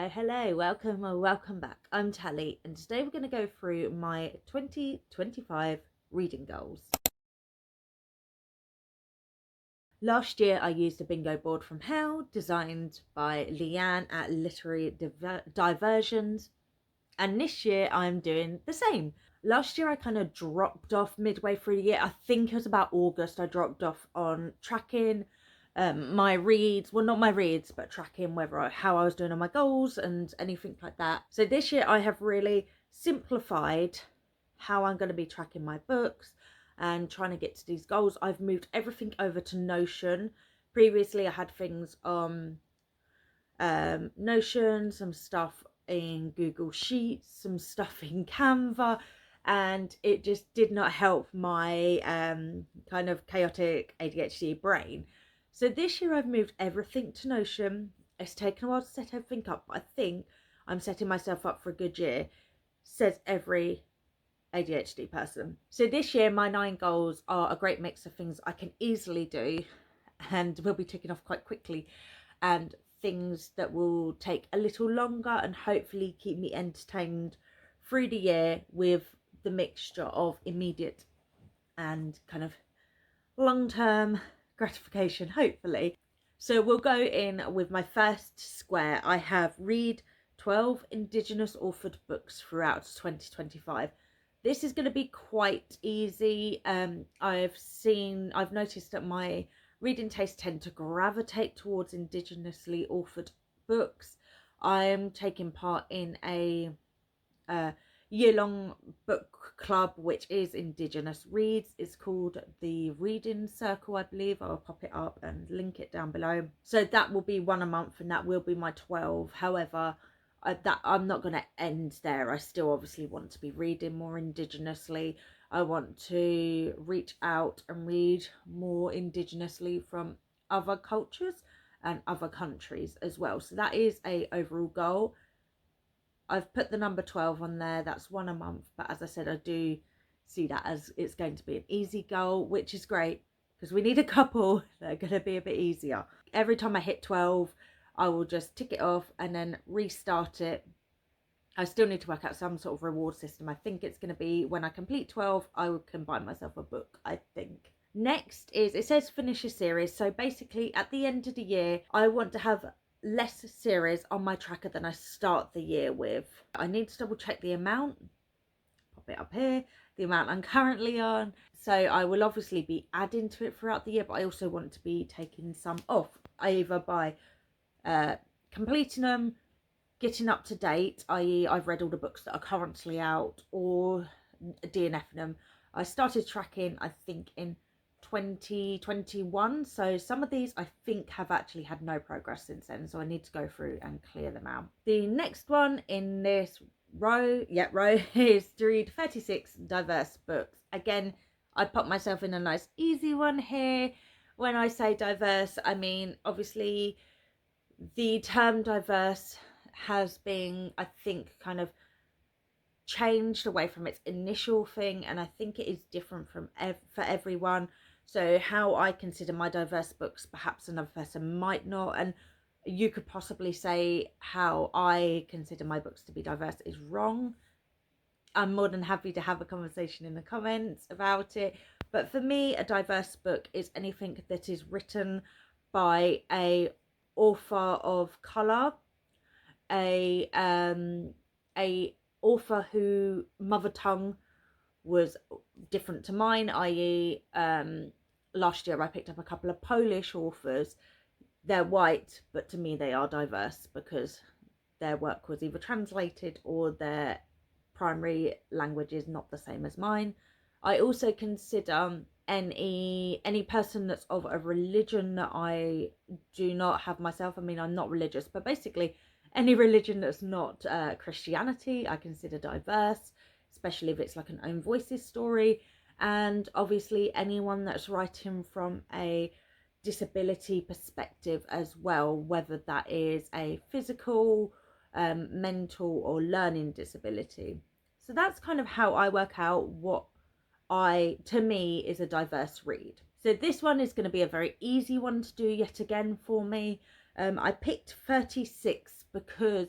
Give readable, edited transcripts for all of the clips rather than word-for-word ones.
Hello, welcome or welcome back. I'm Tally, and today we're going to go through my 2025 reading goals. Last year I used a bingo board from hell designed by Leanne at Literary Diversions, and this year I'm doing the same. Last year I kind of dropped off midway through the year. I think it was about August I dropped off on tracking my reads, well, not my reads, but tracking how I was doing on my goals and anything like that. So this year I have really simplified how I'm going to be tracking my books and trying to get to these goals. I've moved everything over to Notion. Previously I had things on Notion, some stuff in Google Sheets, some stuff in Canva, and it just did not help my kind of chaotic ADHD brain. So this year I've moved everything to Notion. It's taken a while to set everything up, but I think I'm setting myself up for a good year, says every ADHD person. So this year my 9 goals are a great mix of things I can easily do and will be ticking off quite quickly, and things that will take a little longer and hopefully keep me entertained through the year, with the mixture of immediate and kind of long-term gratification, hopefully. So we'll go in with my first square. I have read 12 Indigenous authored books throughout 2025. This is going to be quite easy. I've noticed that my reading tastes tend to gravitate towards indigenously authored books. I'm taking part in a year-long book club which is Indigenous reads. It's called the Reading Circle, I believe. I'll pop it up and link it down below. So that will be one a month, and that will be my 12. However, I'm not going to end there. I still obviously want to be reading more indigenously. I want to reach out and read more indigenously from other cultures and other countries as well. So that is a overall goal. I've put the number 12 on there. That's one a month. But as I said, I do see that as it's going to be an easy goal, which is great because we need a couple that are going to be a bit easier. Every time I hit 12, I will just tick it off and then restart it. I still need to work out some sort of reward system. I think it's going to be when I complete 12, I can buy myself a book, I think. Next is, it says finish a series. So basically at the end of the year, I want to have less series on my tracker than I start the year with. I need to double check the amount. Pop it up here. The amount I'm currently on. So I will obviously be adding to it throughout the year, but I also want to be taking some off, either by completing them, getting up to date, i.e. I've read all the books that are currently out, or DNFing them. I started tracking, I think, in 2021, so some of these I think have actually had no progress since then, so I need to go through and clear them out. The next one in this row is to read 36 diverse books. Again, I put myself in a nice easy one here. When I say diverse, I mean obviously the term diverse has been, I think, kind of changed away from its initial thing, and I think it is different from for everyone. So how I consider my diverse books, perhaps another person might not, and you could possibly say how I consider my books to be diverse is wrong. I'm more than happy to have a conversation in the comments about it, but for me a diverse book is anything that is written by a author of colour, a author who mother tongue was different to mine, i.e. last year I picked up a couple of Polish authors. They're white, but to me they are diverse because their work was either translated or their primary language is not the same as mine. I also consider any person that's of a religion that I do not have myself. I mean, I'm not religious, but basically any religion that's not Christianity I consider diverse, especially if it's like an own voices story. And obviously anyone that's writing from a disability perspective as well, whether that is a physical, mental or learning disability. So that's kind of how I work out what to me is a diverse read. So this one is going to be a very easy one to do yet again for me. I picked 36 because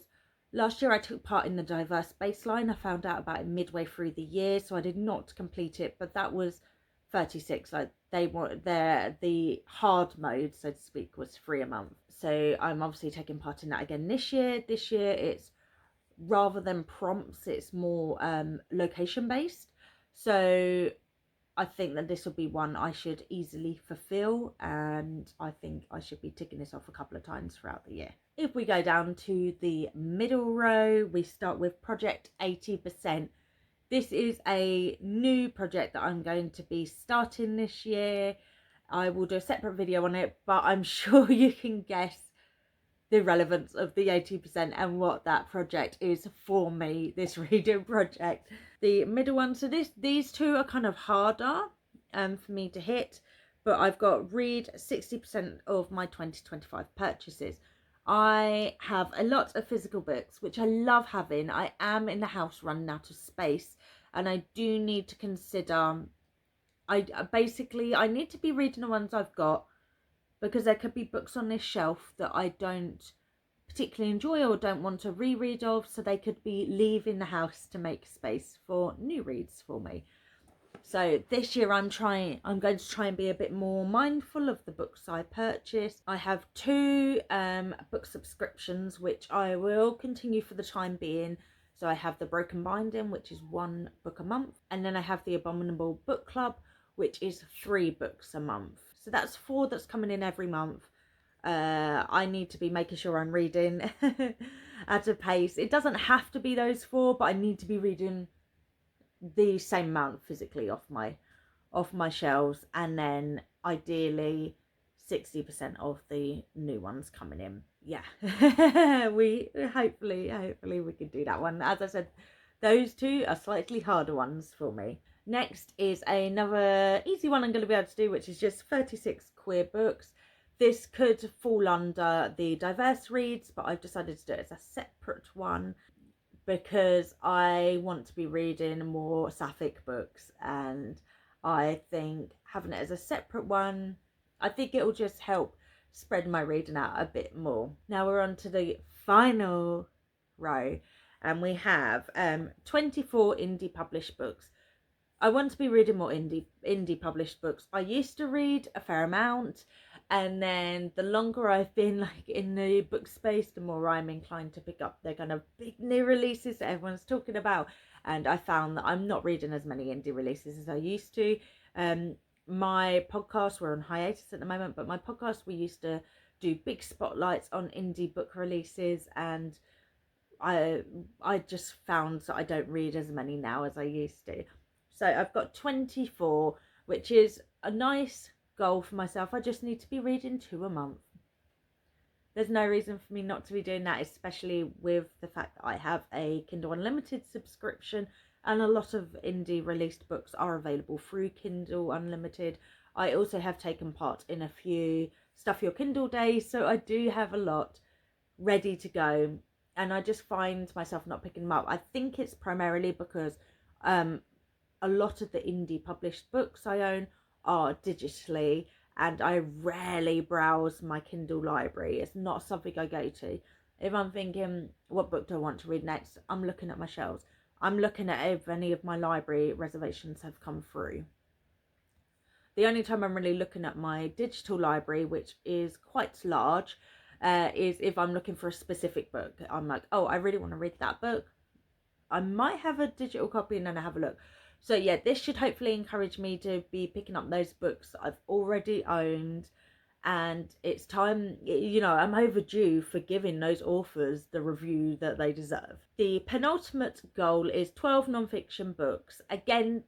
Last year I took part in the diverse baseline. I found out about it midway through the year, so I did not complete it, but that was 36. Like they want the hard mode, so to speak, was 3 a month. So I'm obviously taking part in that again this year. This year it's rather than prompts, it's more location based. So I think that this will be one I should easily fulfill, and I think I should be ticking this off a couple of times throughout the year. If we go down to the middle row, we start with project 80%. This is a new project that I'm going to be starting this year. I will do a separate video on it, but I'm sure you can guess the relevance of the 80% and what that project is for me, this reading project. The middle one, so these two are kind of harder for me to hit, but I've got read 60% of my 2025 purchases. I have a lot of physical books, which I love having. I am in the house running out of space, and I do need to consider, I need to be reading the ones I've got, because there could be books on this shelf that I don't particularly enjoy or don't want to reread of, so they could be leaving the house to make space for new reads for me. So this year I'm going to try and be a bit more mindful of the books I purchase. I have 2 book subscriptions which I will continue for the time being. So I have the Broken Binding, which is 1 book a month, and then I have the Abominable Book Club, which is 3 books a month. So that's 4 that's coming in every month. I need to be making sure I'm reading at a pace. It doesn't have to be those 4, but I need to be reading the same amount physically off my shelves, and then ideally 60% of the new ones coming in. Yeah. we hopefully we can do that one. As I said, those 2 are slightly harder ones for me. Next is another easy one I'm going to be able to do, which is just 36 queer books. This could fall under the diverse reads, but I've decided to do it as a separate one because I want to be reading more sapphic books, and I think having it as a separate one, I think it will just help spread my reading out a bit more. Now we're on to the final row, and we have 24 indie published books. I want to be reading more indie published books. I used to read a fair amount, and then the longer I've been like in the book space, the more I'm inclined to pick up the kind of big new releases that everyone's talking about. And I found that I'm not reading as many indie releases as I used to. My podcast, we're on hiatus at the moment, but my podcast, we used to do big spotlights on indie book releases, and I just found that I don't read as many now as I used to. So I've got 24, which is a nice goal for myself. I just need to be reading 2 a month. There's no reason for me not to be doing that, especially with the fact that I have a Kindle Unlimited subscription, and a lot of indie released books are available through Kindle Unlimited. I also have taken part in a few Stuff Your Kindle days, so I do have a lot ready to go, and I just find myself not picking them up. I think it's primarily because a lot of the indie published books I own are digitally, and I rarely browse my Kindle library. It's not something I go to. If I'm thinking, what book do I want to read next, I'm looking at my shelves. I'm looking at if any of my library reservations have come through. The only time I'm really looking at my digital library, which is quite large, is if I'm looking for a specific book. I'm like, oh, I really want to read that book. I might have a digital copy, and then I have a look. So yeah, this should hopefully encourage me to be picking up those books that I've already owned, and it's time, you know, I'm overdue for giving those authors the review that they deserve. The penultimate goal is 12 non-fiction books. Again,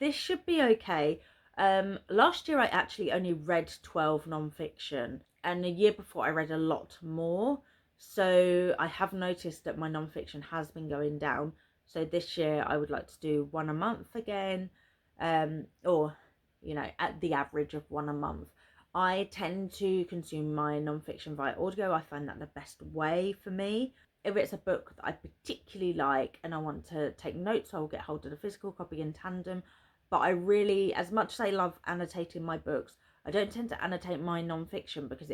this should be okay. Last year I actually only read 12 non-fiction, and the year before I read a lot more. So I have noticed that my non-fiction has been going down. So this year I would like to do 1 a month again, or, you know, at the average of 1 a month. I tend to consume my non-fiction via audio. I find that the best way for me. If it's a book that I particularly like and I want to take notes, I will get hold of the physical copy in tandem. But I really, as much as I love annotating my books, I don't tend to annotate my non-fiction because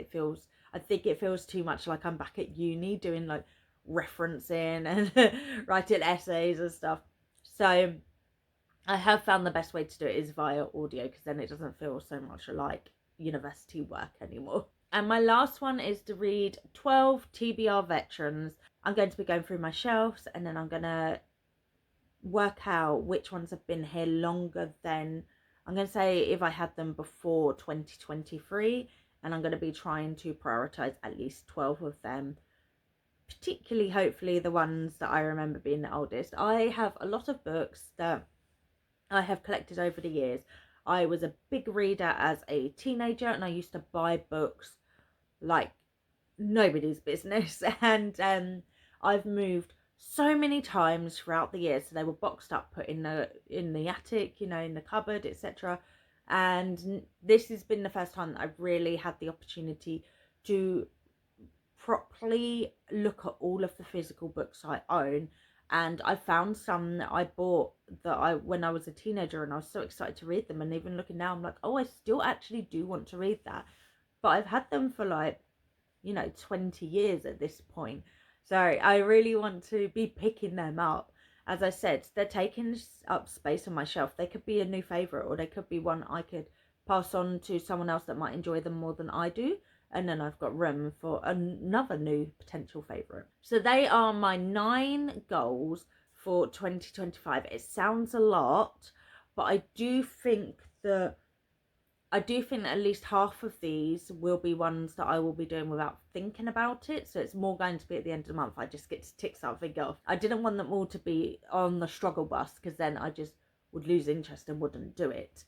I think it feels too much like I'm back at uni doing like referencing and writing essays and stuff. So I have found the best way to do it is via audio, because then it doesn't feel so much like university work anymore. And my last one is to read 12 TBR veterans. I'm going to be going through my shelves, and then I'm going to work out which ones have been here longer than, I'm going to say if I had them before 2023, and I'm going to be trying to prioritize at least 12 of them, particularly hopefully the ones that I remember being the oldest. I have a lot of books that I have collected over the years. I was a big reader as a teenager, and I used to buy books like nobody's business. And I've moved so many times throughout the years, so they were boxed up, put in the attic, you know, in the cupboard, etc. And this has been the first time that I've really had the opportunity to properly look at all of the physical books I own. And I found some that I bought when I was a teenager, and I was so excited to read them. And even looking now, I'm like, oh, I still actually do want to read that. But I've had them for like, 20 years at this point. So I really want to be picking them up. As I said, they're taking up space on my shelf. They could be a new favourite, or they could be one I could pass on to someone else that might enjoy them more than I do. And then I've got room for another new potential favourite. So they are my 9 goals for 2025. It sounds a lot, but I do think that at least half of these will be ones that I will be doing without thinking about it. So it's more going to be at the end of the month. I just get to tick something off. I didn't want them all to be on the struggle bus, because then I just would lose interest and wouldn't do it.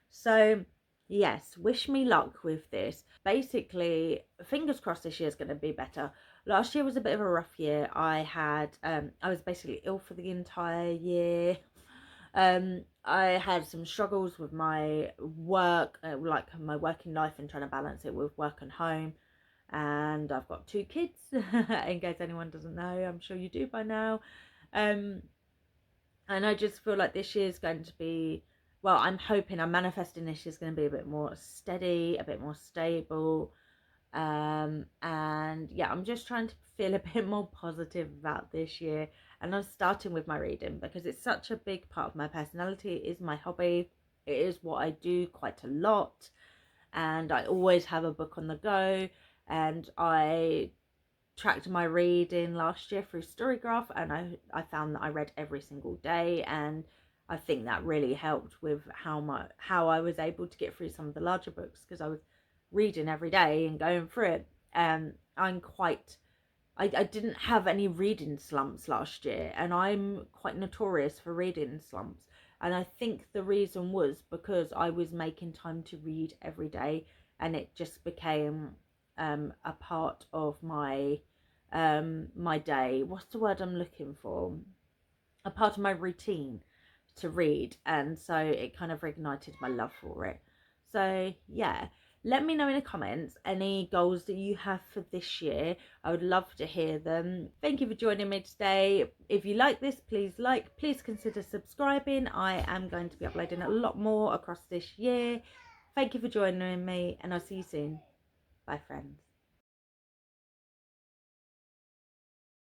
So yes, wish me luck with this. Basically, fingers crossed this year's going to be better. Last year was a bit of a rough year. I was basically ill for the entire year. I had some struggles with my work, like my working life, and trying to balance it with work and home. And I've got 2 kids, in case anyone doesn't know. I'm sure you do by now. And I just feel like this year's going to be, well, I'm manifesting this year's going to be a bit more steady, a bit more stable. And yeah, I'm just trying to feel a bit more positive about this year. And I'm starting with my reading, because it's such a big part of my personality. It is my hobby. It is what I do quite a lot, and I always have a book on the go. And I tracked my reading last year through Storygraph, and I found that I read every single day, and I think that really helped with how I was able to get through some of the larger books, because I was reading every day and going through it. I didn't have any reading slumps last year, and I'm quite notorious for reading slumps. And I think the reason was because I was making time to read every day, and it just became a part of my my day. What's the word I'm looking for? A part of my routine to read, and so it kind of reignited my love for it. So yeah, let me know in the comments any goals that you have for this year. I would love to hear them. Thank you for joining me today. If you like this, please consider subscribing. I am going to be uploading a lot more across this year. Thank you for joining me, and I'll see you soon. Bye, friends.